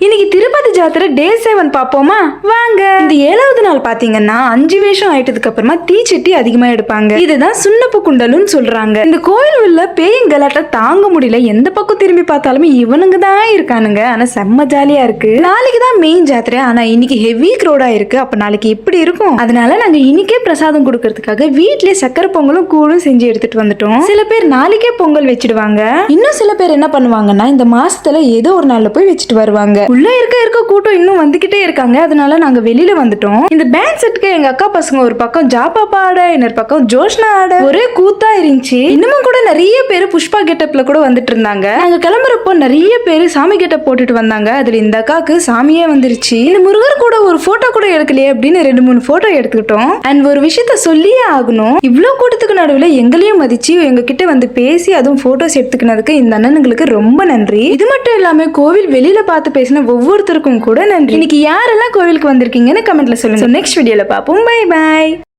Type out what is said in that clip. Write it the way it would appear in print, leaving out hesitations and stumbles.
இன்னைக்கு திருப்பதி ஜாத்திரை டே 7 பாப்போமா வாங்க. இந்த 7வது நாள் பாத்தீங்கன்னா 5 வேஷம் ஆயிட்டதுக்கு அப்புறமா தீச்சட்டி அதிகமா எடுப்பாங்க. இதுதான் சுண்ணப்பு குண்டலுன்னு சொல்றாங்க. இந்த கோயில் உள்ள பேயும் கலாட்டை தாங்க முடியல. எந்த பக்கம் திரும்பி பார்த்தாலுமே இவனுங்க தான் இருக்கானுங்க. ஆனா செம்ம ஜாலியா இருக்கு. நாளைக்கு தான் மெயின் ஜாத்திரை. ஆனா இன்னைக்கு ஹெவி க்ரௌடா இருக்கு. அப்ப நாளைக்கு எப்படி இருக்கும்? அதனால நாங்க இன்னைக்கே பிரசாதம் கொடுக்கறதுக்காக வீட்லயே சக்கரை பொங்கலும் கூழும் செஞ்சு எடுத்துட்டு வந்துட்டோம். சில பேர் நாளைக்கே பொங்கல் வச்சிடுவாங்க. இன்னும் சில பேர் என்ன பண்ணுவாங்கன்னா இந்த மாசத்துல ஏதோ ஒரு நாள்ல போய் வச்சுட்டு வருவாங்க. உள்ள இருக்க கூட்டம் இன்னும் வந்துகிட்டே இருக்காங்க. அதனால நாங்க வெளியில வந்துட்டோம். இந்த பேண்ட் செட்டுக்கு எங்க அக்கா பசங்க ஒரு பக்கம் ஜாபாப்பா ஆட, இன்னொரு பக்கம் ஜோஷ்னா ஆட ஒரே கூத்தா இருந்துச்சு. இன்னமும் கூட நிறைய பேர் புஷ்பா கெட்டப்ல கூட வந்துட்டு இருந்தாங்க. நாங்க கிளம்புறப்போ நிறைய பேர் சாமி கெட்டப் போட்டுட்டு வந்தாங்க. அதுல இந்த அக்காக்கு சாமியே வந்துருச்சு. இந்த முருகர் கூட ஒரு போட்டோ கூட எடுக்கலையே அப்படின்னு 2-3 போட்டோ எடுத்துக்கிட்டோம். அண்ட் ஒரு விஷயத்த சொல்லியே ஆகணும். இவ்வளவு கூட்டத்துக்கு நடுவில் எங்களையும் மதிச்சு எங்க கிட்ட வந்து பேசி அதுவும் போட்டோஸ் எடுத்துக்கினதுக்கு இந்த அண்ணனுங்களுக்கு ரொம்ப நன்றி. இது மட்டும் இல்லாம கோவில் வெளியில பார்த்து பேசின ஒவ்வொருத்தருக்கும் கூட நன்றி. இன்னைக்கு யாரெல்லாம் கோவிலுக்கு வந்திருக்கீங்கன்னு கமெண்ட்ல சொல்லுங்க. நெக்ஸ்ட் வீடியோல பார்ப்போம். Bye by.